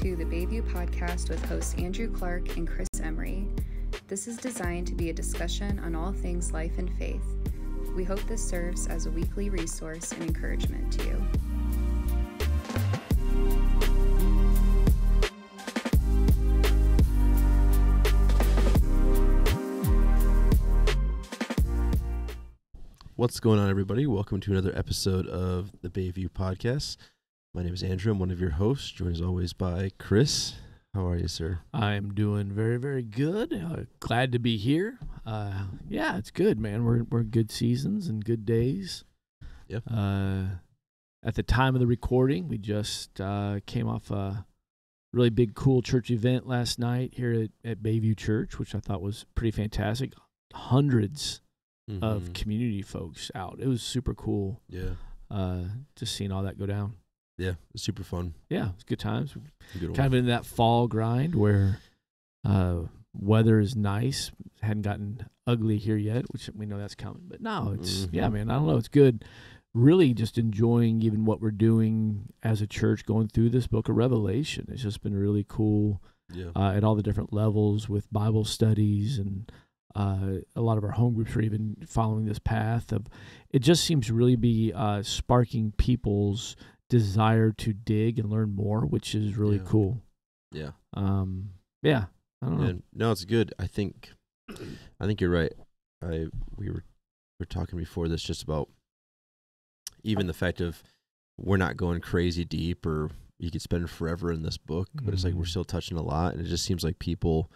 to the Bayview Podcast with hosts Andrew Clark and Chris Emery. This is designed to be a discussion on all things life and faith. We hope this serves as a weekly resource and encouragement to you. What's going on, everybody? Welcome to another episode of the Bayview Podcast. My name is Andrew. I'm one of your hosts, joined as always by Chris. How are you, sir? I'm doing very, very good. Glad to be here. Yeah, it's good, man. We're good seasons and good days. Yep. At the time of the recording, we just came off a really big, cool church event last night here at Bayview Church, which I thought was pretty fantastic. Hundreds of community folks out. It was super cool. Yeah. Just seeing all that go down. Yeah, it was super fun. Yeah, it's good times. Good Kind of in that fall grind where weather is nice. Hadn't gotten ugly here yet, which we know that's coming. But no, it's, yeah, man, I don't know. It's good. Really just enjoying even what we're doing as a church going through this book of Revelation. It's just been really cool at all the different levels with Bible studies, and a lot of our home groups are even following this path of, it just seems to really be sparking people's desire to dig and learn more, which is really cool. Yeah. Yeah. I don't know. No, it's good. I think you're right. We were talking before this just about even the fact of we're not going crazy deep, or you could spend forever in this book, but it's like we're still touching a lot, and it just seems like people,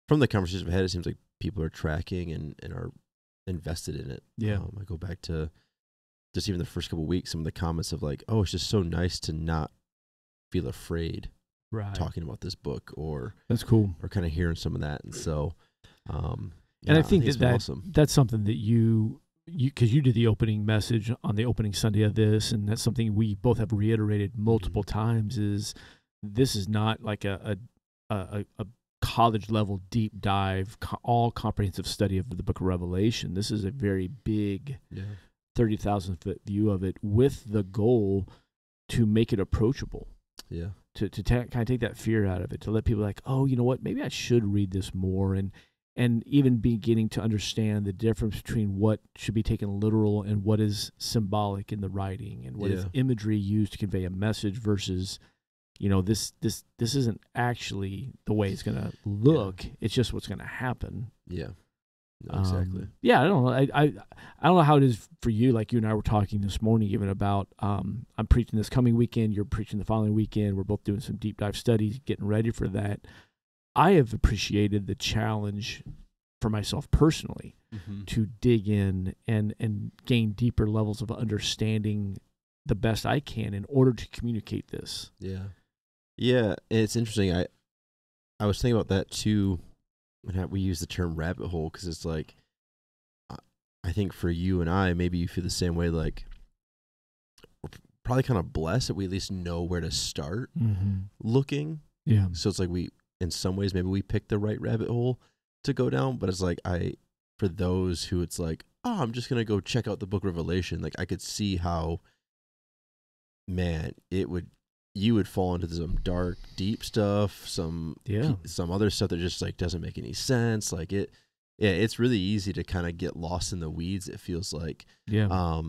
from the conversations we've had, it seems like people are tracking and are invested in it. Yeah. I go back to just even the first couple of weeks, some of the comments of like, oh, it's just so nice to not feel afraid talking about this book, or that's cool, or kind of hearing some of that. And so, and I think that's something that you because you did the opening message on the opening Sunday of this, and that's something we both have reiterated multiple times, is this is not like a college level deep dive, all comprehensive study of the book of Revelation. This is a very big 30,000 foot view of it, with the goal to make it approachable. Yeah. To kind of take that fear out of it, to let people like, oh, you know what, maybe I should read this more, and even beginning to understand the difference between what should be taken literal and what is symbolic in the writing, and what is imagery used to convey a message versus, you know, this isn't actually the way it's going to look. Yeah. It's just what's going to happen. Yeah. No, exactly. Yeah, I don't know. I don't know how it is for you. Like you and I were talking this morning even about, I'm preaching this coming weekend, you're preaching the following weekend. We're both doing some deep dive studies, getting ready for that. I have appreciated the challenge for myself personally to dig in and gain deeper levels of understanding the best I can in order to communicate this. Yeah. Yeah, and it's interesting. I was thinking about that too, and we use the term rabbit hole, because it's like, I think for you and I, maybe you feel the same way, like we're probably kind of blessed that we at least know where to start looking. Yeah. So it's like in some ways, maybe we picked the right rabbit hole to go down, but it's like for those who it's like, oh, I'm just going to go check out the book of Revelation, like I could see how, man, you would fall into some dark, deep stuff, some other stuff that just like doesn't make any sense. Like it's really easy to kind of get lost in the weeds, it feels like. Yeah.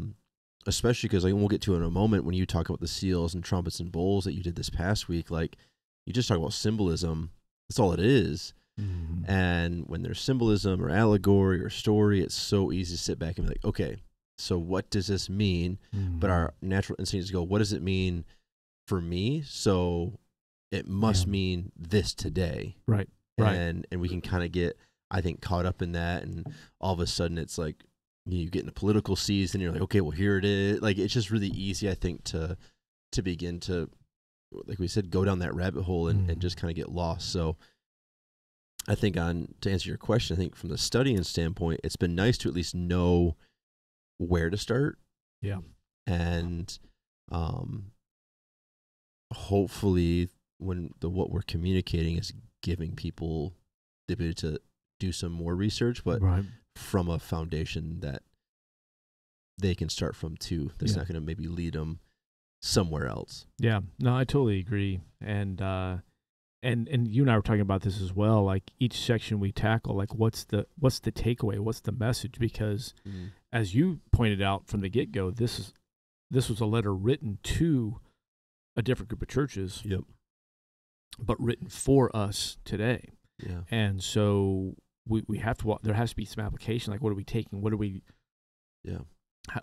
Especially because, like, we'll get to in a moment, when you talk about the seals and trumpets and bowls that you did this past week, like you just talk about symbolism. That's all it is. And when there's symbolism or allegory or story, it's so easy to sit back and be like, okay, so what does this mean? But our natural instinct is to go, what does it mean for me? So it must mean this today. Right. And we can kind of get, I think, caught up in that, and all of a sudden it's like you get in a political season, you're like, okay, well, here it is. Like, it's just really easy, I think, to begin to, like we said, go down that rabbit hole and just kind of get lost. So I think to answer your question, I think from the studying standpoint, it's been nice to at least know where to start. Yeah. And hopefully what we're communicating is giving people the ability to do some more research, but from a foundation that they can start from too. That's not going to maybe lead them somewhere else. Yeah, no, I totally agree. And and you and I were talking about this as well. Like each section we tackle, like what's the takeaway? What's the message? Because as you pointed out from the get-go, this was a letter written to a different group of churches. Yep. But written for us today. Yeah. And so we have to, there has to be some application. Like, what are we taking? What are we,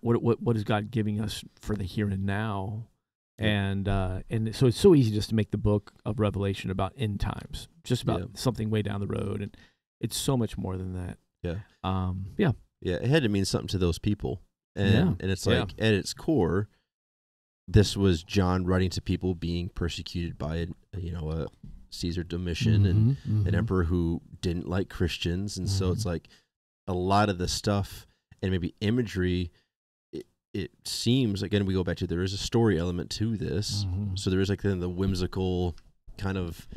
what is God giving us for the here and now? And so it's so easy just to make the book of Revelation about end times, just about something way down the road. And it's so much more than that. Yeah. Yeah. It had to mean something to those people. And it's like at its core, this was John writing to people being persecuted by a Caesar Domitian and an emperor who didn't like Christians. And so it's like a lot of the stuff and maybe imagery, it seems, again, we go back to, there is a story element to this. So there is like the whimsical kind of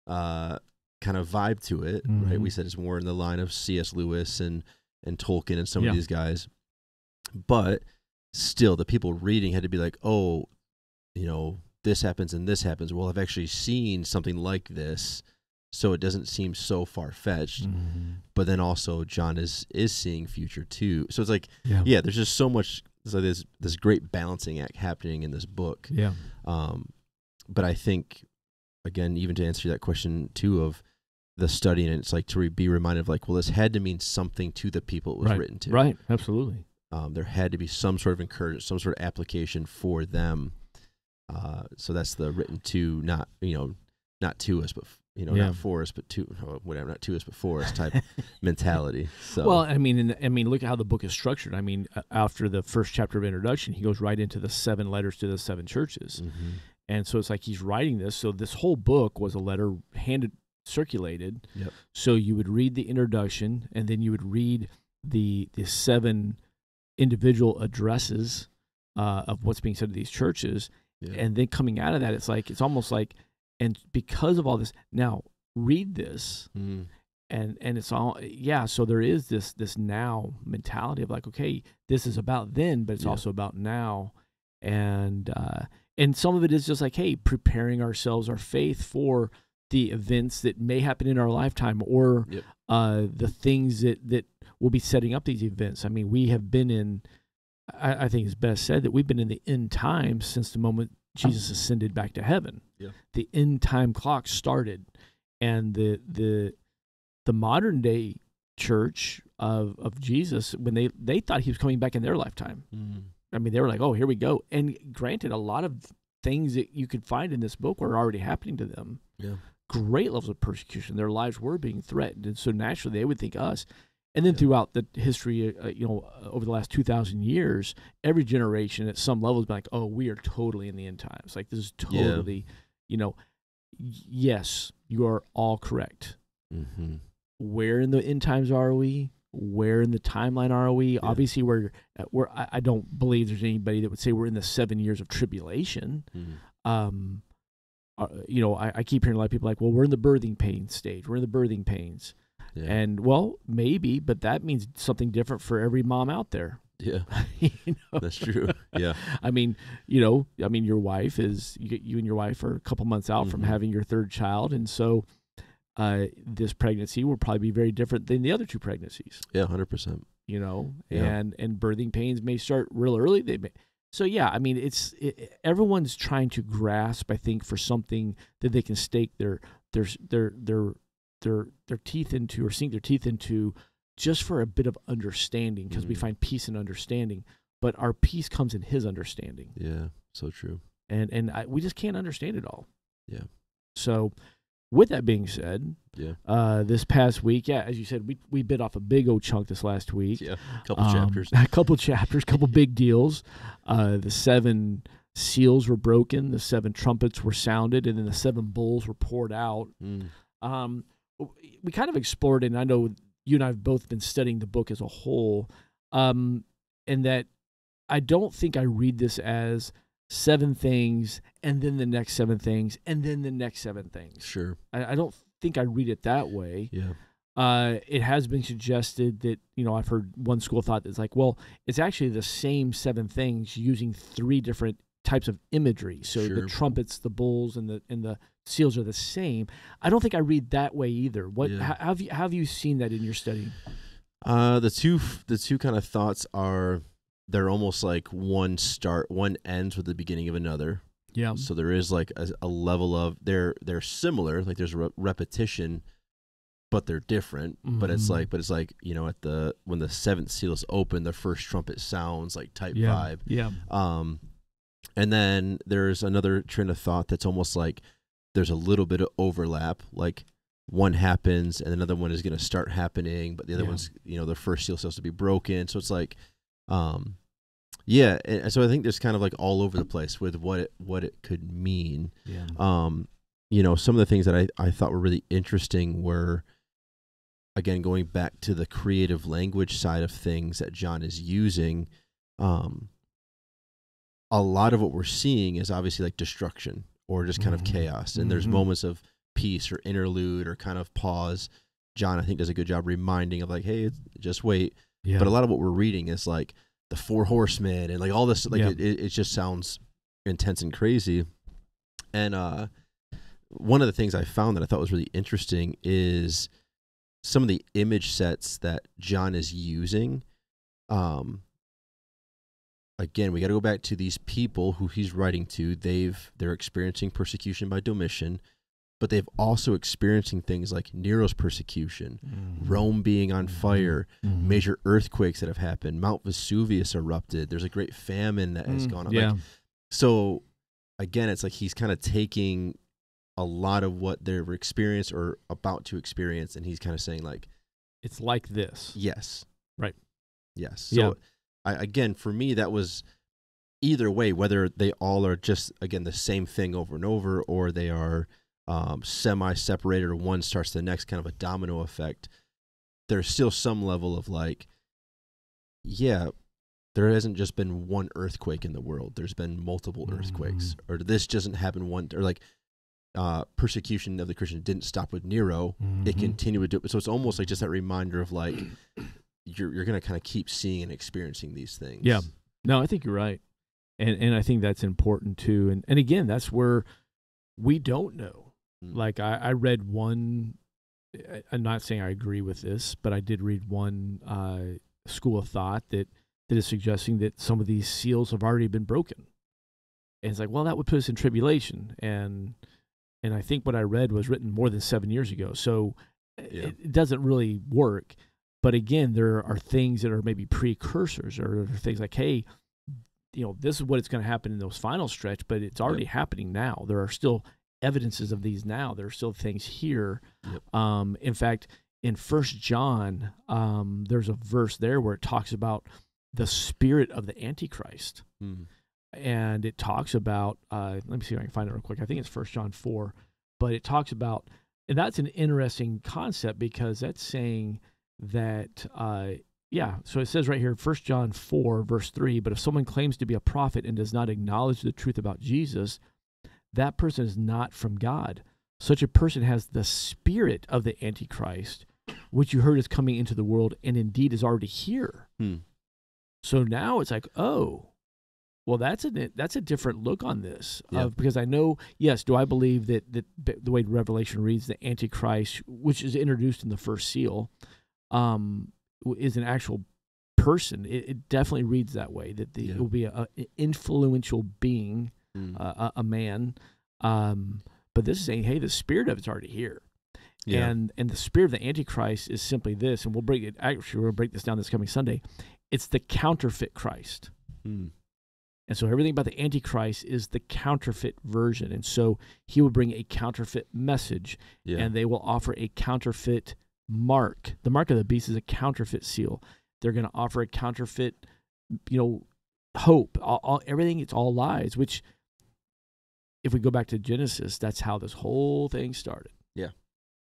vibe to it, right? We said it's more in the line of C.S. Lewis and Tolkien and some of these guys. But still, the people reading had to be like, oh, this happens and this happens. Well, I've actually seen something like this, so it doesn't seem so far-fetched. But then also John is seeing future too. So it's like, there's just so much. So there's this great balancing act happening in this book. But I think, again, even to answer that question too of the study, and it's like to be reminded of like, well, this had to mean something to the people it was written to. Right, absolutely. There had to be some sort of encouragement, some sort of application for them. So that's the written to, not to us, but not for us, but to whatever, not to us, but for us type mentality. So well, I mean, look at how the book is structured. I mean, after the first chapter of introduction, he goes right into the 7 letters to the 7 churches, and so it's like he's writing this. So this whole book was a letter circulated. So you would read the introduction, and then you would read the 7 individual addresses of what's being said to these churches. And then coming out of that, it's almost like, and because of all this, now read this, and it's all, so there is this now mentality of like, okay, this is about then, but it's also about now. And some of it is just like, hey, preparing ourselves, our faith for the events that may happen in our lifetime, or the things that will be setting up these events. I mean, we have been in, I think it's best said that we've been in the end times since the moment Jesus ascended back to heaven. The end time clock started, and the modern day church of Jesus, when they thought he was coming back in their lifetime. I mean, they were like, oh, here we go. And granted, a lot of things that you could find in this book were already happening to them. Great levels of persecution. Their lives were being threatened, and so naturally they would think us. And then throughout the history, over the last 2,000 years, every generation at some level has been like, oh, we are totally in the end times. Like, this is totally, yes, you are all correct. Where in the end times are we? Where in the timeline are we? Obviously, I don't believe there's anybody that would say we're in the 7 years of tribulation. I keep hearing a lot of people like, well, we're in the birthing pain stage. We're in the birthing pains. And well, maybe, but that means something different for every mom out there. That's true. I mean, your wife is, you and your wife are a couple months out from having your 3rd child. And so this pregnancy will probably be very different than the other 2 pregnancies. 100%. And birthing pains may start real early. They may. So I mean, everyone's trying to grasp, I think, for something that they can stake their teeth into, or sink their teeth into, just for a bit of understanding, because we find peace in understanding. But our peace comes in his understanding. So true. And we just can't understand it all. So with that being said, this past week, as you said, we bit off a big old chunk this last week. A couple chapters. A couple chapters, couple big deals. The 7 seals were broken, the 7 trumpets were sounded, and then the 7 bowls were poured out. We kind of explored it, and I know you and I have both been studying the book as a whole, and that I don't think I read this as 7 things, and then the next 7 things, and then the next 7 things. Sure. I don't think I read it that way. It has been suggested that, I've heard one school of thought that's like, well, it's actually the same 7 things using 3 different types of imagery. So the trumpets, the bowls, and the seals are the same. I don't think I read that way either. What how have you seen that in your study? The two kind of thoughts are they're almost like one ends with the beginning of another. Yeah. So there is like a level of they're similar, like there's a repetition, but they're different. But it's like when the seventh seal is open, the first trumpet sounds like type vibe. Yeah. And then there's another train of thought that's almost like there's a little bit of overlap, like one happens and another one is going to start happening, but the other one's, the first seal supposed to be broken. So it's like, and so I think there's kind of like all over the place with what it could mean. Yeah. Some of the things that I thought were really interesting were, again, going back to the creative language side of things that John is using. A lot of what we're seeing is obviously like destruction or just kind of chaos. And there's moments of peace or interlude or kind of pause. John, I think, does a good job reminding of like, hey, just wait. Yeah. But a lot of what we're reading is like the 4 horsemen and like all this, like it just sounds intense and crazy. And one of the things I found that I thought was really interesting is some of the image sets that John is using. Again, we got to go back to these people who he's writing to. They're experiencing persecution by Domitian, but they've also experiencing things like Nero's persecution, Rome being on fire, major earthquakes that have happened, Mount Vesuvius erupted. There's a great famine that has gone on. Yeah. So again, it's like he's kind of taking a lot of what they've experienced or about to experience, and he's kind of saying like, it's like this. Yes. Right. Yes. So again, for me, that was either way, whether they all are just, again, the same thing over and over, or they are semi-separated, or one starts the next, kind of a domino effect. There's still some level of like, there hasn't just been one earthquake in the world. There's been multiple earthquakes, or this doesn't happen one, or like persecution of the Christians didn't stop with Nero. It continued to, so it's almost like just that reminder of like, you're going to kind of keep seeing and experiencing these things. Yeah. No, I think you're right. And I think that's important too. And again, that's where we don't know. Like I read one, I'm not saying I agree with this, but I did read one school of thought that is suggesting that some of these seals have already been broken. And it's like, well, that would put us in tribulation. And I think what I read was written more than 7 years ago. So it doesn't really work. But again, there are things that are maybe precursors, or things like, hey, this is what it's going to happen in those final stretch, but it's already happening now. There are still evidences of these now. There are still things here. In fact, in 1 John, there's a verse there where it talks about the spirit of the Antichrist. And it talks about, let me see if I can find it real quick. I think it's 1 John 4, but it talks about, and that's an interesting concept, because that's saying that, so it says right here, 1 John 4, verse 3, but if someone claims to be a prophet and does not acknowledge the truth about Jesus, that person is not from God. Such a person has the spirit of the Antichrist, which you heard is coming into the world and indeed is already here. So now it's like, oh, well, that's a different look on this, because I know, yes, do I believe that the way Revelation reads, the Antichrist, which is introduced in the first seal, is an actual person. It definitely reads that way, that it will be an influential being, a man. But this is saying, hey, the spirit of it's already here. And the spirit of the Antichrist is simply this, and we'll break this down this coming Sunday. It's the counterfeit Christ. And so everything about the Antichrist is the counterfeit version. And so he will bring a counterfeit message, and they will offer a counterfeit mark. The mark of the beast is a counterfeit seal. They're going to offer a counterfeit, hope. Everything, it's all lies, which, if we go back to Genesis, that's how this whole thing started.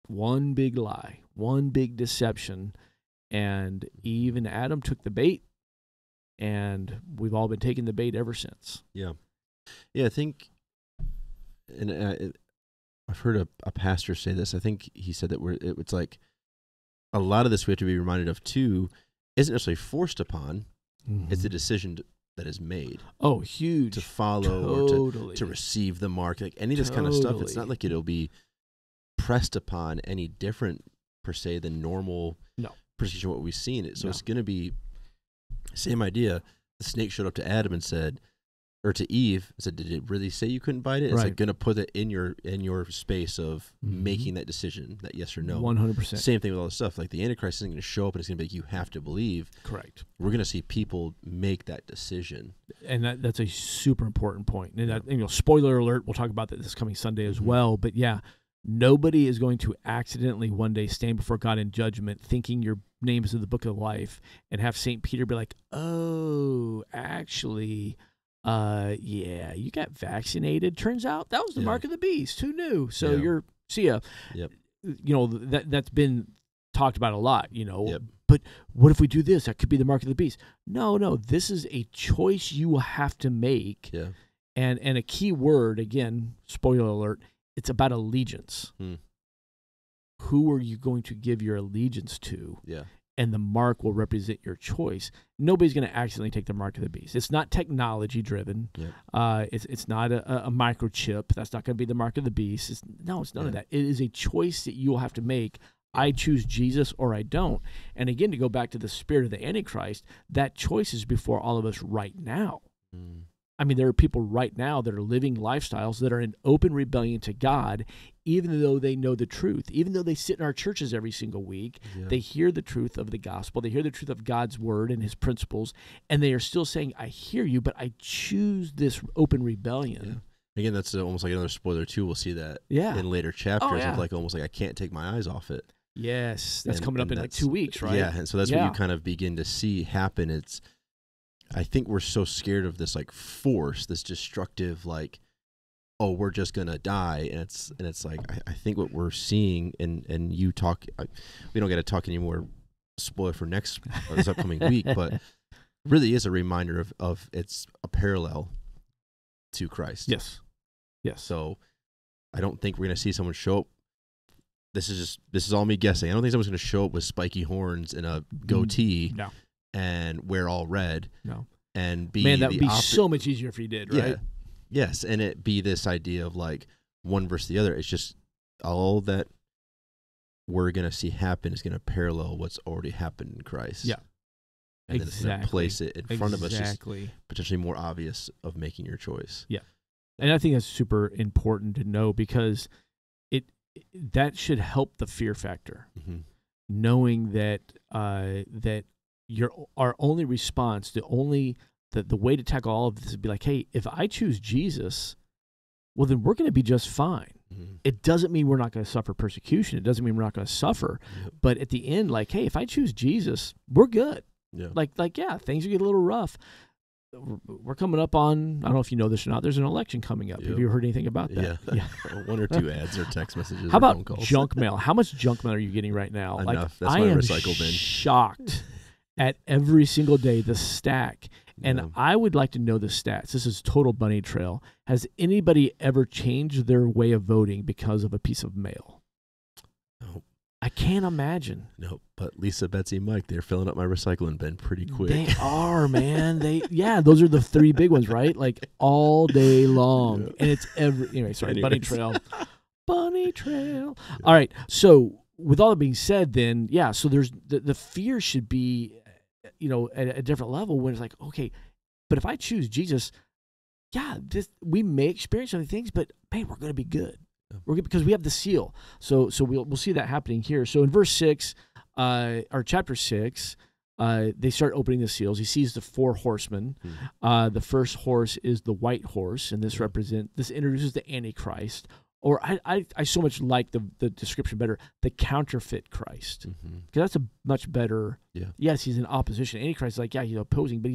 One big lie, one big deception, and Eve and Adam took the bait, and we've all been taking the bait ever since. I think, and I've heard a pastor say this. I think he said that it's like a lot of this we have to be reminded of too isn't necessarily forced upon. It's a decision that is made. Oh, huge. To follow or to receive the mark, like any of this kind of stuff. It's not like it'll be pressed upon any different per se than normal persecution what we've seen. So it's going to be same idea. The snake showed up to Adam and said, or to Eve, and said, "Did it really say you couldn't bite it?" It's like going to put it in your space of making that decision, that yes or no. 100%. Same thing with all this stuff. Like the Antichrist isn't going to show up and it's going to be like, you have to believe. Correct. We're going to see people make that decision, and that's a super important point. And that, spoiler alert, we'll talk about that this coming Sunday as well. But yeah, nobody is going to accidentally one day stand before God in judgment thinking your name is in the book of life and have St. Peter be like, oh, actually, you got vaccinated. Turns out that was the mark of the beast. Who knew? So that's been talked about a lot, But what if we do this? That could be the mark of the beast. No, this is a choice you will have to make. Yeah. And a key word, again, spoiler alert, it's about allegiance. Who are you going to give your allegiance to? Yeah. And the mark will represent your choice. Nobody's going to accidentally take the mark of the beast. It's not technology driven. Yeah. It's not a microchip. That's not going to be the mark of the beast. It's none of that. It is a choice that you will have to make. I choose Jesus or I don't. And again, to go back to the spirit of the Antichrist, that choice is before all of us right now. I mean, there are people right now that are living lifestyles that are in open rebellion to God, even though they know the truth, even though they sit in our churches every single week, they hear the truth of the gospel, they hear the truth of God's word and his principles, and they are still saying, I hear you, but I choose this open rebellion. Yeah. Again, that's almost like another spoiler too. We'll see that in later chapters of almost like I can't take my eyes off it. Yes, that's coming up in like 2 weeks, right? Yeah, and so that's what you kind of begin to see happen. I think we're so scared of this like force, this destructive like, oh, we're just gonna die, and it's like I think what we're seeing, and you talk, we don't get to talk anymore. Spoiler for this upcoming week, but really is a reminder of it's a parallel to Christ. Yes. So I don't think we're gonna see someone show up. This is all me guessing. I don't think someone's gonna show up with spiky horns and a goatee. No. And wear all red. No. And be that would be so much easier if he did, right? Yeah. Yes, and it be this idea of like one versus the other. It's just all that we're going to see happen is going to parallel what's already happened in Christ. Yeah. And then it's going to place it in front of us, just potentially more obvious of making your choice. Yeah. And I think that's super important to know because that should help the fear factor. Knowing that our only response, the way to tackle all of this is be like, hey, if I choose Jesus, well, then we're going to be just fine. It doesn't mean we're not going to suffer persecution. It doesn't mean we're not going to suffer. But at the end, like, hey, if I choose Jesus, we're good. Yeah. Like, things are getting a little rough. We're coming up on, I don't know if you know this or not, there's an election coming up. Have you heard anything about that? Yeah. One or two ads or text messages. How about junk mail? How much junk mail are you getting right now? Enough. Like, That's my recycle bin. Shocked at every single day, the stack. And I would like to know the stats. This is total bunny trail. Has anybody ever changed their way of voting because of a piece of mail? No. I can't imagine. No, but Lisa, Betsy, Mike, they're filling up my recycling bin pretty quick. They are, man. Those are the three big ones, right? Like all day long. Yeah. And it's bunny trail. Bunny trail. Yeah. All right. So with all that being said, then, so there's the fear should be, at a different level when it's like, okay, but if I choose Jesus, we may experience other things, but man, we're going to be good. We're good because we have the seal. So we'll see that happening here. So in verse 6, or chapter 6, they start opening the seals. He sees the 4 horsemen. The first horse is the white horse, and this introduces the Antichrist. Or I so much like the description better, the counterfeit Christ. Because that's a much better, yes, he's in opposition. Antichrist is like, he's opposing, but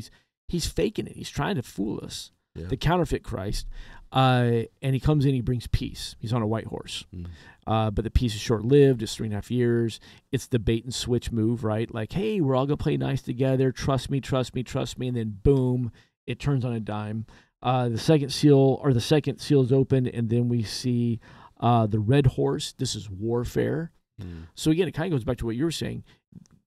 he's faking it. He's trying to fool us. Yeah. The counterfeit Christ. And he comes in, he brings peace. He's on a white horse. But the peace is short-lived. It's 3.5 years. It's the bait and switch move, right? Like, hey, we're all going to play nice together. Trust me. And then boom, it turns on a dime. The second seal is open, and then we see the red horse. This is warfare. So again, it kind of goes back to what you were saying.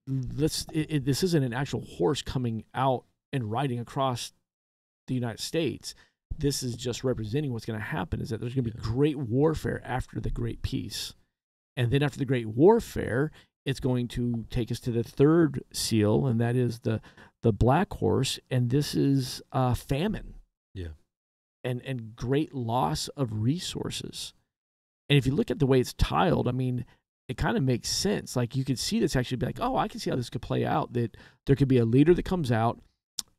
This isn't an actual horse coming out and riding across the United States. This is just representing what's going to happen, is that there's going to be great warfare after the great peace. And then after the great warfare, it's going to take us to the third seal, and that is the black horse, and this is famine. Yeah. And great loss of resources. And if you look at the way it's tiled, I mean, it kind of makes sense. Like, you could see this actually be like, oh, I can see how this could play out, that there could be a leader that comes out,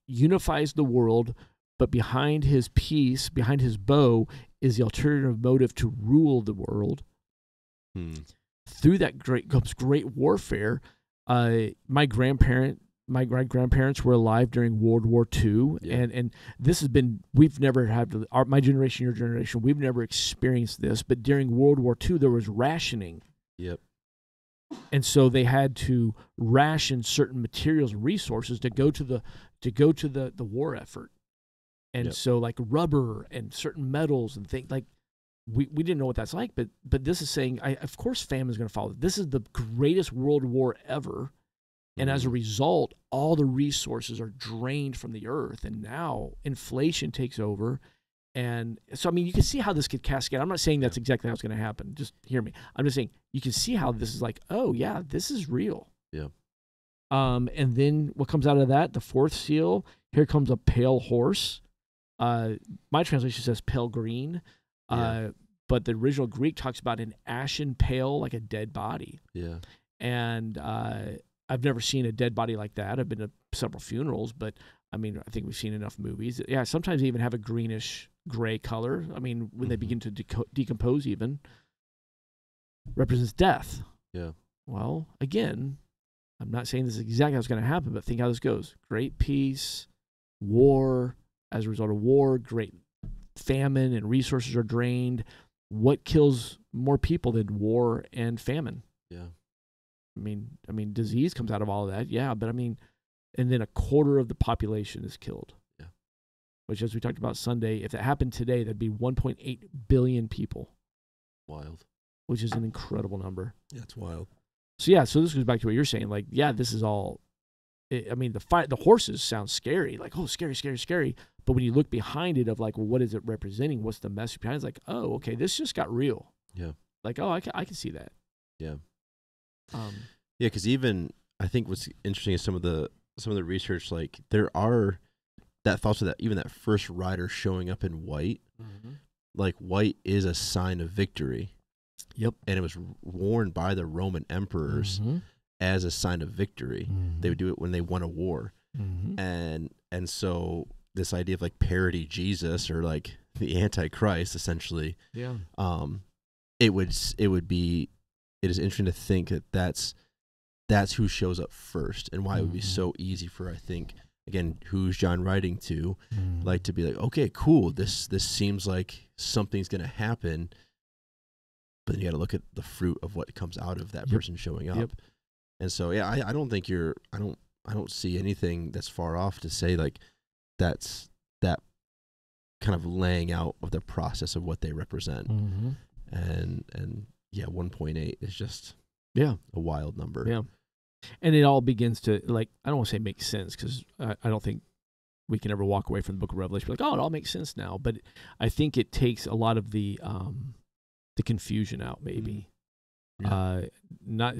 unifies the world, but behind his peace, behind his bow, is the alternative motive to rule the world. Through that comes great warfare. My grandparents were alive during World War II, and this has been, we've never had, my generation, your generation, we've never experienced this, but during World War II, there was rationing. Yep. And so they had to ration certain materials and resources to go to the war effort. And so like rubber and certain metals and things, like we didn't know what that's like, but this is saying, of course famine is going to follow. This is the greatest world war ever. And as a result, all the resources are drained from the earth, and now inflation takes over. And so, I mean, you can see how this could cascade. I'm not saying that's exactly how it's going to happen. Just hear me. I'm just saying you can see how this is like, oh, yeah, this is real. Yeah. And then what comes out of that, the fourth seal, here comes a pale horse. My translation says pale green, but the original Greek talks about an ashen pale, like a dead body. Yeah. And I've never seen a dead body like that. I've been to several funerals, but I mean, I think we've seen enough movies. Yeah, sometimes they even have a greenish gray color. I mean, when they begin to decompose even, represents death. Yeah. Well, again, I'm not saying this is exactly how it's going to happen, but think how this goes. Great peace, war, as a result of war, great famine and resources are drained. What kills more people than war and famine? Yeah. I mean, disease comes out of all of that, yeah, but I mean, and then a quarter of the population is killed. Yeah. Which, as we talked about Sunday, if it happened today, that'd be 1.8 billion people. Wild. Which is an incredible number. Yeah, it's wild. So yeah, so this goes back to what you're saying. Like, yeah, this is all. I mean, the horses sound scary, like, oh, scary, scary, scary. But when you look behind it, of like, well, what is it representing? What's the message behind it? It's like, oh, okay, this just got real. Yeah. Like, oh, I can see that. Yeah. Yeah, because even I think what's interesting is some of the research, like there are that thoughts of that, even that first rider showing up in white, like white is a sign of victory. Yep. And it was worn by the Roman emperors as a sign of victory. They would do it when they won a war. And so this idea of like parody Jesus, or like the Antichrist, essentially. Yeah. It is interesting to think that that's who shows up first, and why it would be so easy for, I think, again, who's John writing to, like to be like, okay, cool, this seems like something's going to happen, but then you got to look at the fruit of what comes out of that person showing up. And so, yeah, I don't think I don't see anything that's far off to say like that's that kind of laying out of the process of what they represent. And yeah, 1.8 is just a wild number. Yeah. And it all begins to, like, I don't want to say make sense, because I don't think we can ever walk away from the book of Revelation like, oh, it all makes sense now. But I think it takes a lot of the confusion out, maybe. It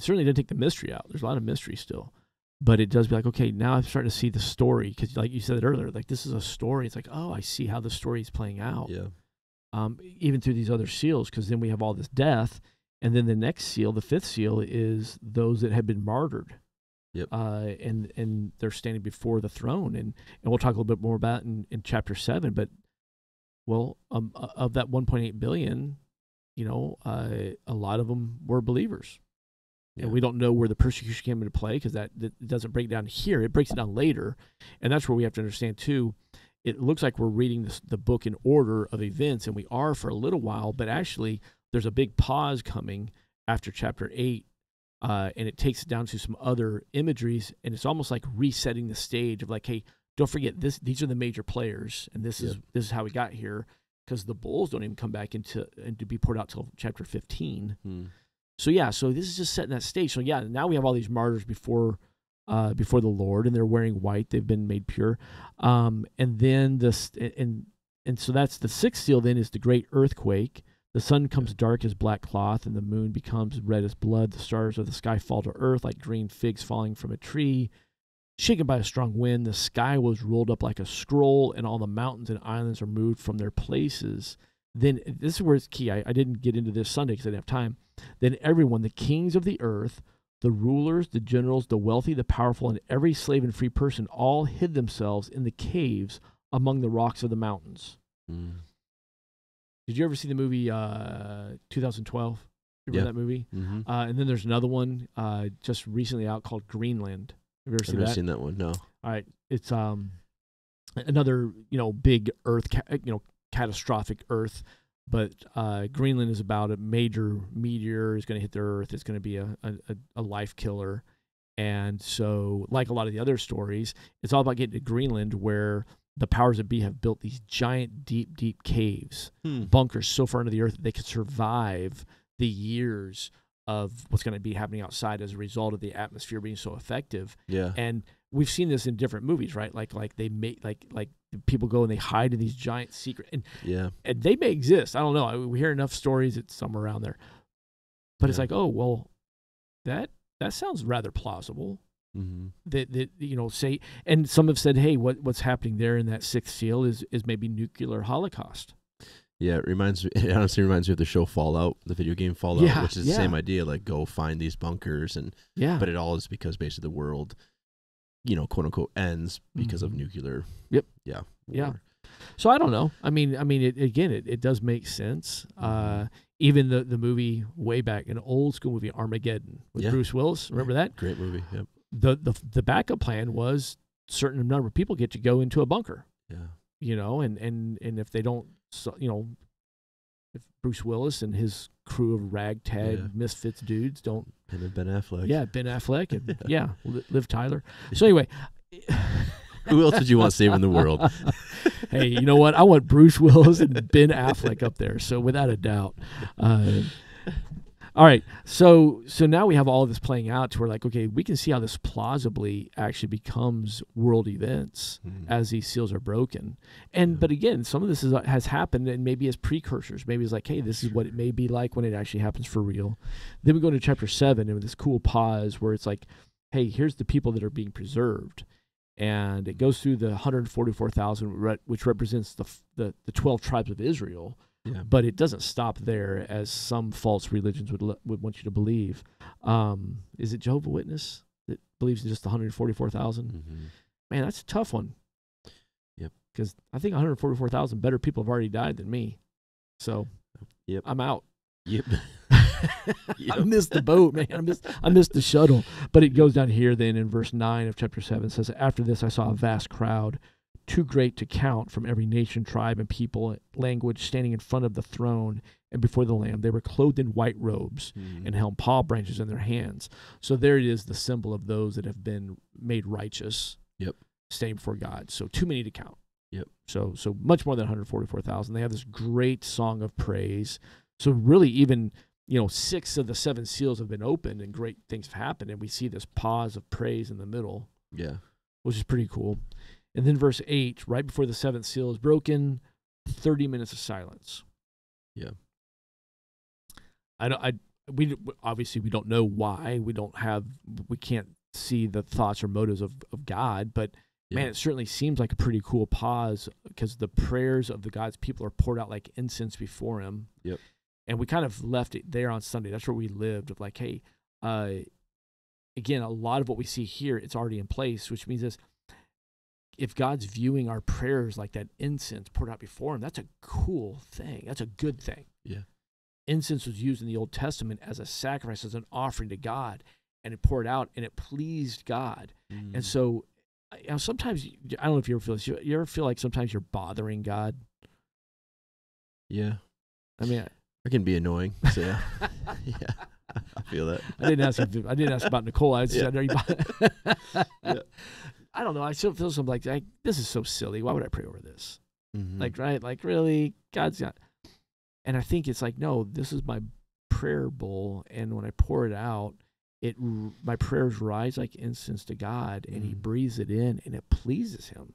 certainly doesn't take the mystery out. There's a lot of mystery still. But it does be like, okay, now I'm starting to see the story, because like you said it earlier, like this is a story. It's like, oh, I see how the story is playing out. Yeah. Even through these other seals, because then we have all this death. And then the next seal, the fifth seal, is those that have been martyred. Yep. And they're standing before the throne. And we'll talk a little bit more about it in chapter 7. But, well, of that 1.8 billion, a lot of them were believers. Yeah. And we don't know where the persecution came into play, because that doesn't break down here. It breaks it down later. And that's where we have to understand, too. It looks like we're reading the book in order of events, and we are for a little while, but actually there's a big pause coming after chapter 8, and it takes it down to some other imageries, and it's almost like resetting the stage of like, hey, don't forget this. These are the major players, and this is how we got here, because the bowls don't even come back and to be poured out till chapter 15. So yeah, so this is just setting that stage. So yeah, now we have all these martyrs before before the Lord, and they're wearing white. They've been made pure. And then and so that's the sixth seal. Then is the great earthquake. The sun comes dark as black cloth, and the moon becomes red as blood. The stars of the sky fall to earth like green figs falling from a tree. Shaken by a strong wind, the sky was rolled up like a scroll, and all the mountains and islands are moved from their places. Then, this is where it's key. I didn't get into this Sunday because I didn't have time. Then everyone, the kings of the earth, the rulers, the generals, the wealthy, the powerful, and every slave and free person all hid themselves in the caves among the rocks of the mountains. Mm. Did you ever see the movie 2012? Remember that movie? Mm-hmm. And then there's another one just recently out called Greenland. Have you ever seen that? I've never seen that one, no. All right. It's another, big earth, catastrophic earth. But Greenland is about a major meteor is going to hit the earth. It's going to be a life killer. And so, like a lot of the other stories, it's all about getting to Greenland where the powers that be have built these giant, deep, deep caves, bunkers so far into the earth that they could survive the years of what's going to be happening outside as a result of the atmosphere being so effective. Yeah. And we've seen this in different movies, right? Like they make like people go and they hide in these giant secret and they may exist. I don't know. We hear enough stories. It's somewhere around there, but it's like, oh well, that sounds rather plausible. Mm-hmm. That say, and some have said, hey, what's happening there in that sixth seal is maybe nuclear holocaust. Yeah, it honestly reminds me of the show Fallout, the video game Fallout, which is the same idea, like go find these bunkers but it all is because basically the world, quote unquote, ends because of nuclear. Yep. Yeah. War. Yeah. So I don't know. I mean, it does make sense. Even the movie way back, an old school movie, Armageddon with Bruce Willis. Remember that? Great movie. Yep. The backup plan was certain number of people get to go into a bunker. Yeah. And if they don't, if Bruce Willis and his crew of ragtag misfits dudes don't. And then Ben Affleck. Yeah, Ben Affleck and Liv Tyler. So anyway. Who else would you want saving the world? Hey, you know what? I want Bruce Willis and Ben Affleck up there. So without a doubt. All right. So now we have all of this playing out to where like, okay, we can see how this plausibly actually becomes world events as these seals are broken. But again, some of this has happened and maybe as precursors. Maybe it's like, hey, this is what it may be like when it actually happens for real. Then we go to chapter 7 and with this cool pause where it's like, hey, here's the people that are being preserved. And it goes through the 144,000, which represents the 12 tribes of Israel. Yeah. But it doesn't stop there, as some false religions would want you to believe. Is it Jehovah's Witness that believes in just 144,000? Mm-hmm. Man, that's a tough one. Yep. Because I think 144,000 better people have already died than me. So I'm out. Yep. I missed the boat, man. I missed the shuttle. But it goes down here then in verse 9 of chapter 7. It says, after this I saw a vast crowd, too great to count, from every nation, tribe, and people, language, standing in front of the throne and before the Lamb. They were clothed in white robes and held palm branches in their hands. So there it is, the symbol of those that have been made righteous, standing before God. So too many to count. Yep. So much more than 144,000. They have this great song of praise. So really even 6 of the 7 seals have been opened and great things have happened. And we see this pause of praise in the middle. Yeah. Which is pretty cool. And then verse 8, right before the 7th seal is broken, 30 minutes of silence. Yeah. We obviously we don't know why. We can't see the thoughts or motives of God, but man, it certainly seems like a pretty cool pause because the prayers of the God's people are poured out like incense before him. Yep. And we kind of left it there on Sunday. That's where we lived of like, hey, again, a lot of what we see here, it's already in place, which means this. If God's viewing our prayers like that incense poured out before him, that's a cool thing. That's a good thing. Yeah. Incense was used in the Old Testament as a sacrifice, as an offering to God, and it poured out, and it pleased God. And so sometimes, I don't know if you ever feel this, you ever feel like sometimes you're bothering God? Yeah. I mean, I can be annoying, so yeah. Yeah. I feel that. I didn't ask about Nicole. I just said, are you yeah. I don't know. I still feel something like this is so silly. Why would I pray over this? Mm-hmm. Like, right? Like, really? God's got. And I think it's like, no, this is my prayer bowl. And when I pour it out, my prayers rise like incense to God, and he breathes it in, and it pleases him.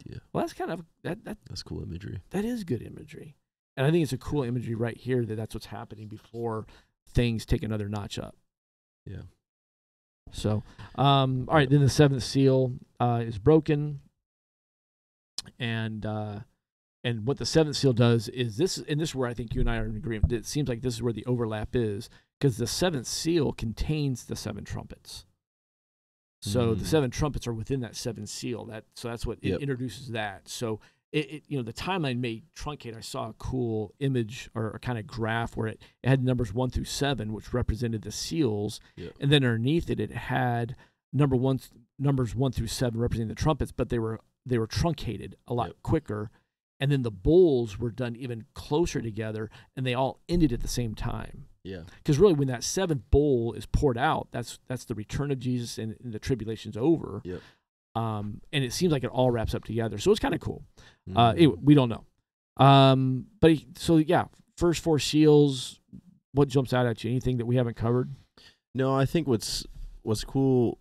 Yeah. Well, that's kind of that's cool imagery. That is good imagery. And I think it's a cool imagery right here that's what's happening before things take another notch up. Yeah. So, all right, then the seventh seal is broken. And what the seventh seal does is this is where I think you and I are in agreement. It seems like this is where the overlap is, because the seventh seal contains the seven trumpets. So the seven trumpets are within that seventh seal. So that's what it introduces that. So it the timeline may truncate. I saw a cool image or a kind of graph where it had numbers 1 through 7, which represented the seals, and then underneath it had numbers 1 through 7 representing the trumpets, but they were truncated a lot quicker, and then the bowls were done even closer together, and they all ended at the same time. Yeah, because really, when that seventh bowl is poured out, that's the return of Jesus, and the tribulation's over. Yep. And it seems like it all wraps up together, so it's kind of cool. Anyway, we don't know. First 4 seals. What jumps out at you? Anything that we haven't covered? No, I think what's cool.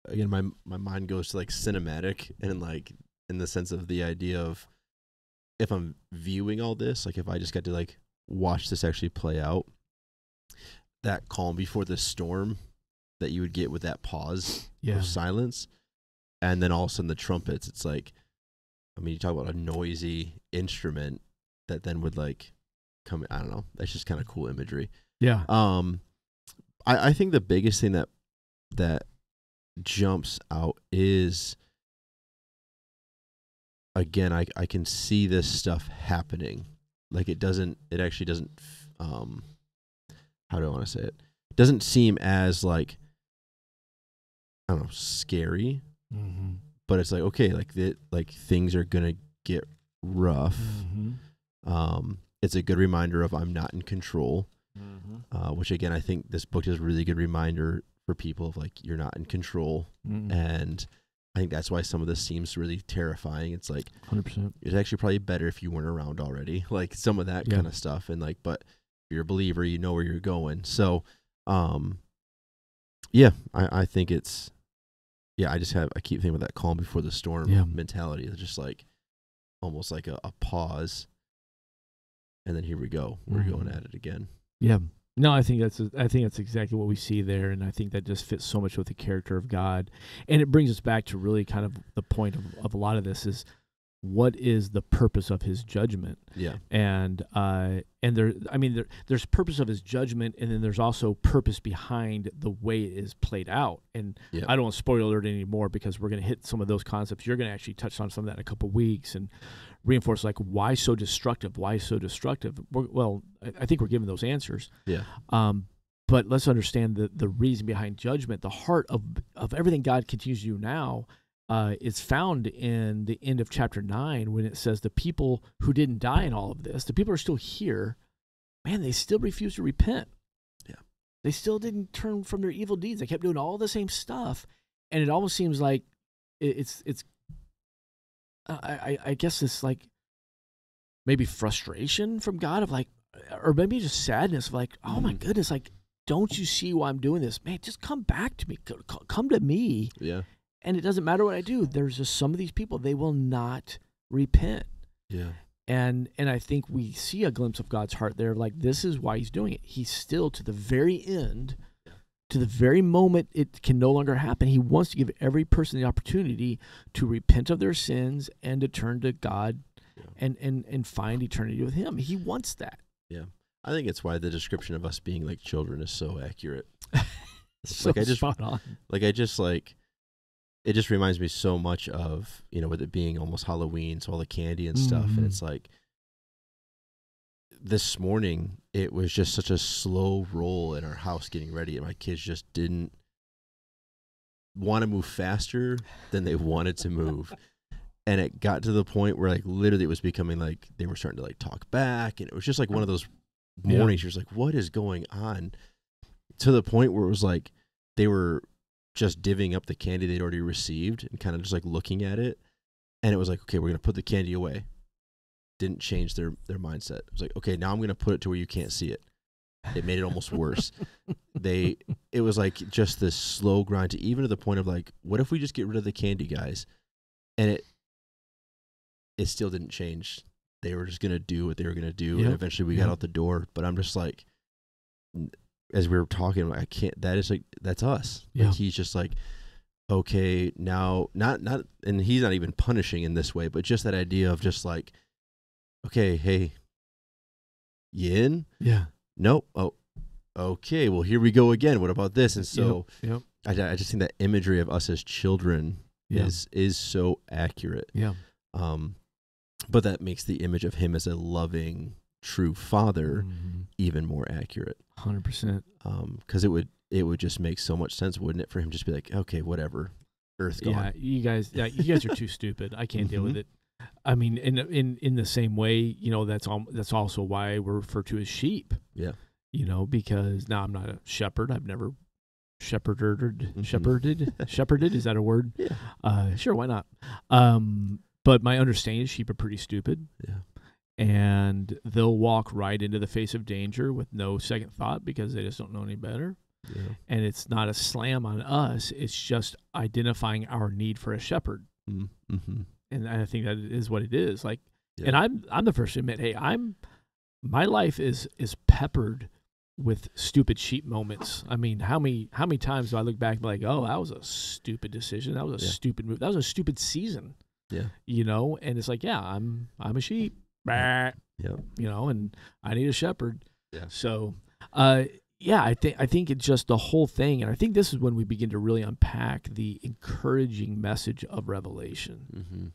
Again, my mind goes to like cinematic, and like in the sense of the idea of if I'm viewing all this, like if I just got to like watch this actually play out, that calm before the storm that you would get with that pause of silence, and then all of a sudden the trumpets. It's like, I mean, you talk about a noisy instrument that then would like come. I don't know. That's just kind of cool imagery. Yeah. I think the biggest thing that jumps out is, again, I can see this stuff happening. Like it actually doesn't, how do I want to say it? It doesn't seem as like, I don't know, scary, but it's like, okay, like things are going to get rough. It's a good reminder of I'm not in control, which again, I think this book is a really good reminder for people of like, you're not in control. And I think that's why some of this seems really terrifying. It's like 100%. It's actually probably better if you weren't around already, like some of that kind of stuff. And like, but if you're a believer, you know where you're going. So, I think it's, I keep thinking about that calm before the storm mentality. It's just like almost like a pause, and then here we go. We're going at it again. Yeah. No, I think that's exactly what we see there, and I think that just fits so much with the character of God, and it brings us back to really kind of the point of a lot of this is, what is the purpose of his judgment? Yeah, and there's purpose of his judgment, and then there's also purpose behind the way it is played out. And I don't want to spoil alert anymore, because we're going to hit some of those concepts. You're going to actually touch on some of that in a couple of weeks and reinforce like why so destructive. Well, I think we're giving those answers. Yeah. But let's understand the reason behind judgment. The heart of everything God continues to do now is found in the end of chapter 9, when it says the people who didn't die in all of this, the people are still here, man, they still refuse to repent. Yeah. They still didn't turn from their evil deeds. They kept doing all the same stuff. And it almost seems like I guess it's like maybe frustration from God of like, or maybe just sadness of like, oh my goodness, like, don't you see why I'm doing this? Man, just come back to me. Come to me. Yeah. And it doesn't matter what I do. There's just some of these people, they will not repent. Yeah. And I think we see a glimpse of God's heart there. Like, this is why he's doing it. He's still, to the very end, to the very moment it can no longer happen, he wants to give every person the opportunity to repent of their sins and to turn to God and find eternity with him. He wants that. Yeah. I think it's why the description of us being like children is so accurate. So spot on. It just reminds me so much of, with it being almost Halloween, so all the candy and stuff. And it's like, this morning, it was just such a slow roll in our house getting ready. And my kids just didn't want to move faster than they wanted to move. And it got to the point where like literally it was becoming like they were starting to like talk back. And it was just like one of those mornings. You're just like, what is going on? To the point where it was like they were just divvying up the candy they'd already received and kind of just like looking at it. And it was like, okay, we're going to put the candy away. Didn't change their mindset. It was like, okay, now I'm going to put it to where you can't see it. it made it almost worse. It was like just this slow grind even to the point of like, what if we just get rid of the candy guys? And it still didn't change. They were just going to do what they were going to do. Yep. And eventually we got out the door. But I'm just like, as we were talking, I can't, that's us. Yeah. Like he's just like, okay, now, not, and he's not even punishing in this way, but just that idea of just like, okay, hey, you in? Yeah. Nope. Oh, okay. Well, here we go again. What about this? And so yep. I just think that imagery of us as children is so accurate. Yeah. But that makes the image of him as a loving, true father even more accurate. 100%. Because it would just make so much sense, wouldn't it, for him just be like, okay, whatever, Earth gone. Yeah, you guys are too stupid. I can't deal with it. I mean, in the same way, you know, that's also why we're referred to as sheep. Yeah. You know, because now I'm not a shepherd. I've never shepherded. Shepherded, is that a word? Yeah. Sure, why not? But my understanding is sheep are pretty stupid. Yeah. And they'll walk right into the face of danger with no second thought because they just don't know any better. Yeah. And it's not a slam on us. It's just identifying our need for a shepherd. Mm-hmm. And I think that is what it is. Like, and I'm the first to admit, hey, my life is peppered with stupid sheep moments. I mean, how many times do I look back and be like, oh, that was a stupid decision. That was a stupid move. That was a stupid season. Yeah. You know, and it's like, yeah, I'm a sheep. Yeah. You know, and I need a shepherd. Yeah. So, yeah, I think it's just the whole thing, and I think this is when we begin to really unpack the encouraging message of Revelation. Mm-hmm.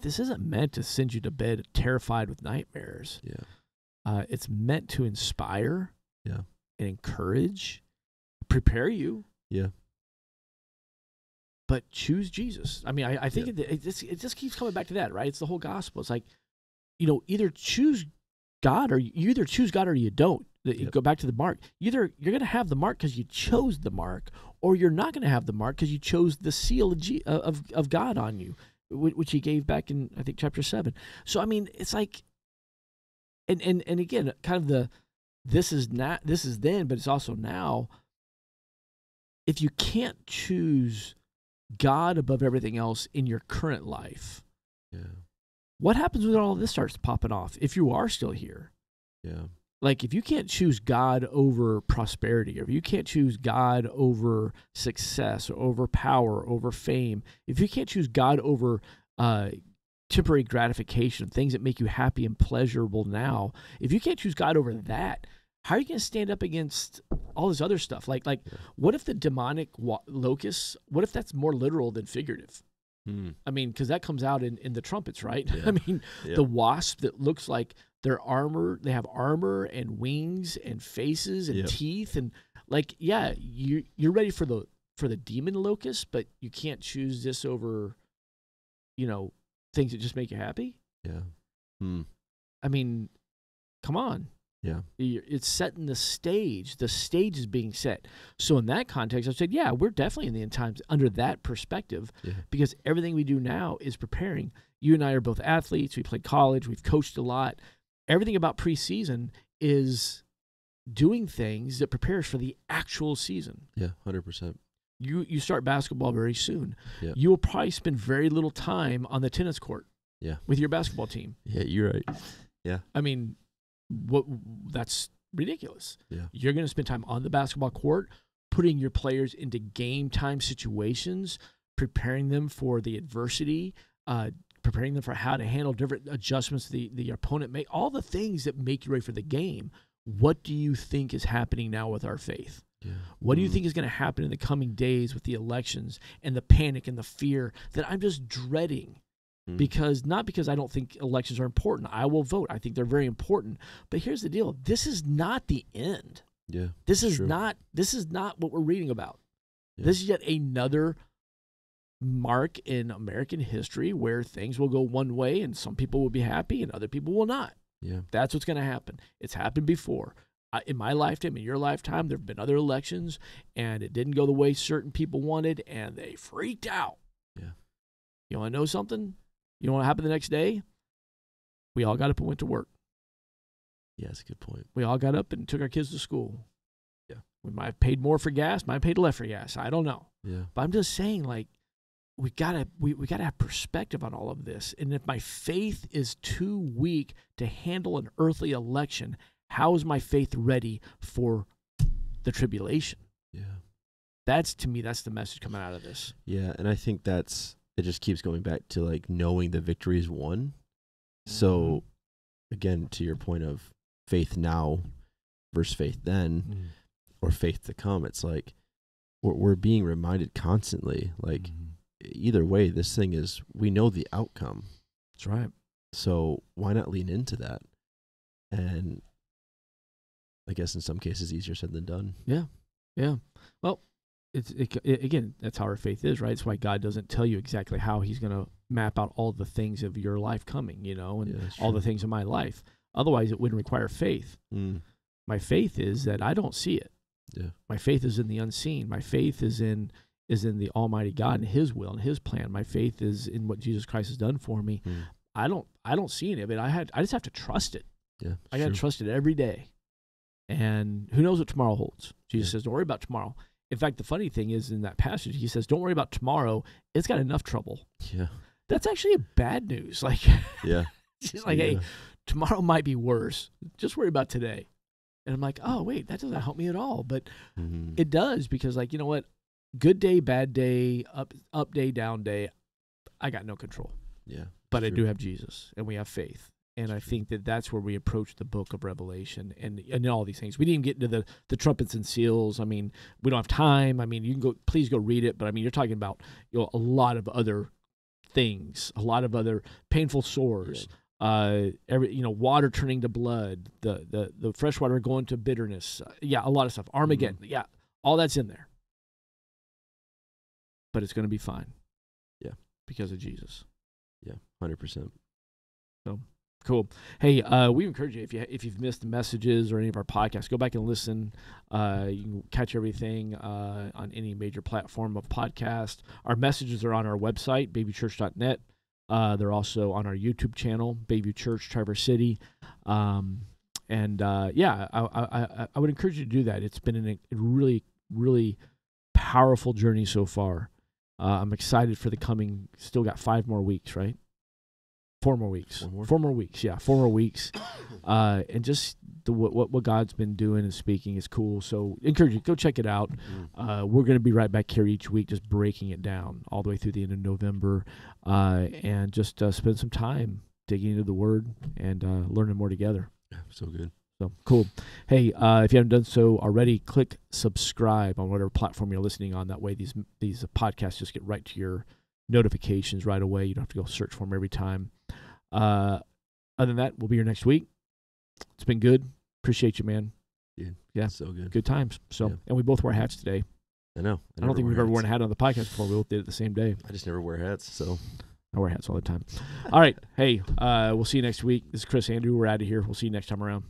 This isn't meant to send you to bed terrified with nightmares. Yeah. It's meant to inspire. Yeah. And encourage, prepare you. Yeah. But choose Jesus. I mean, I think it just keeps coming back to that, right? It's the whole gospel. It's like, you know, either choose God or you either choose God or you don't. You go back to the mark. Either you're going to have the mark because you chose the mark, or you're not going to have the mark because you chose the seal of God on you, which he gave back in, I think, chapter 7. So, I mean, it's like, and again, kind of this is then, but it's also now. If you can't choose God above everything else in your current life, what happens when all this starts popping off if you are still here? Yeah. Like, if you can't choose God over prosperity, or if you can't choose God over success, or over power, over fame, if you can't choose God over temporary gratification, things that make you happy and pleasurable now, if you can't choose God over that, how are you going to stand up against all this other stuff? Like, what if the demonic locust, what if that's more literal than figurative? I mean, because that comes out in the trumpets, right? Yeah. I mean, the wasp that looks like their armor, they have armor and wings and faces and teeth, and like, you're ready for the demon locust, but you can't choose this over, you know, things that just make you happy. Yeah. I mean, come on. Yeah. It's setting the stage. The stage is being set. So in that context, I said, yeah, we're definitely in the end times under that perspective, because everything we do now is preparing. You and I are both athletes. We played college. We've coached a lot. Everything about preseason is doing things that prepares for the actual season. Yeah, 100%. You start basketball very soon. Yeah. You will probably spend very little time on the tennis court with your basketball team. Yeah, you're right. Yeah. I mean, that's ridiculous. Yeah. You're going to spend time on the basketball court, putting your players into game time situations, preparing them for the adversity, preparing them for how to handle different adjustments the opponent make, all the things that make you ready for the game. What do you think is happening now with our faith? Yeah. What do you think is going to happen in the coming days with the elections and the panic and the fear that I'm just dreading? Because not because I don't think elections are important. I will vote. I think they're very important. But here's the deal. This is not the end. Yeah. This is not what we're reading about. Yeah. This is yet another mark in American history where things will go one way and some people will be happy and other people will not. Yeah. That's what's going to happen. It's happened before. In my lifetime, in your lifetime, there have been other elections and it didn't go the way certain people wanted and they freaked out. Yeah. You want to know something? You know what happened the next day? We all got up and went to work. Yeah, that's a good point. We all got up and took our kids to school. Yeah. We might have paid more for gas, might have paid less for gas. I don't know. Yeah. But I'm just saying, like, we gotta have perspective on all of this. And if my faith is too weak to handle an earthly election, how is my faith ready for the tribulation? Yeah. To me, that's the message coming out of this. Yeah, and I think it just keeps going back to like knowing the victory is won. So again, to your point of faith now versus faith then, or faith to come, it's like we're being reminded constantly, like either way, this thing is, we know the outcome. That's right. So why not lean into that? And I guess in some cases easier said than done. Yeah. Yeah. Well, again, that's how our faith is, right? It's why God doesn't tell you exactly how he's going to map out all the things of your life coming, and all the things in my life. Otherwise, it wouldn't require faith. My faith is that I don't see it. Yeah. My faith is in the unseen. My faith is in the Almighty God and his will and his plan. My faith is in what Jesus Christ has done for me. I don't see any of it. I just have to trust it. Yeah. I got to trust it every day. And who knows what tomorrow holds? Jesus says, don't worry about tomorrow. In fact, the funny thing is in that passage, he says, don't worry about tomorrow. It's got enough trouble. Yeah. That's actually bad news. Like, yeah. She's like, hey, tomorrow might be worse. Just worry about today. And I'm like, oh, wait, that doesn't help me at all. But it does, because, like, you know what? Good day, bad day, up day, down day, I got no control. Yeah. But I do have Jesus, and we have faith. And I think that's where we approach the book of Revelation and all these things. We didn't get into the trumpets and seals. I mean, we don't have time. I mean, you can please go read it. But I mean, you're talking about a lot of other things, a lot of other painful sores, water turning to blood, the fresh water going to bitterness. A lot of stuff. Armageddon. Yeah, all that's in there. But it's going to be fine. Yeah, because of Jesus. Yeah, 100%. So. Cool. Hey, we encourage you, if you've missed the messages or any of our podcasts, go back and listen. You can catch everything on any major platform of podcast. Our messages are on our website, bayviewchurch.net. They're also on our YouTube channel, Bayview Church, Traverse City. I would encourage you to do that. It's been a really, really powerful journey so far. I'm excited for the coming, still got 5 more weeks, right? 4 more weeks. 4 more weeks. Yeah, 4 more weeks. And just what God's been doing and speaking is cool. So encourage you, go check it out. We're going to be right back here each week, just breaking it down all the way through the end of November, and just spend some time digging into the Word and learning more together. Yeah, so good. So cool. Hey, if you haven't done so already, click subscribe on whatever platform you're listening on. That way these podcasts just get right to your notifications right away. You don't have to go search for them every time. Other than that, we'll be here next week. It's been good. Appreciate you, man. Yeah. So good. Good times. So, and we both wear hats today. I know. I don't think we've ever worn a hat on the podcast before. We both did it the same day. I just never wear hats, so. I wear hats all the time. All right. Hey, we'll see you next week. This is Chris Andrew. We're out of here. We'll see you next time around.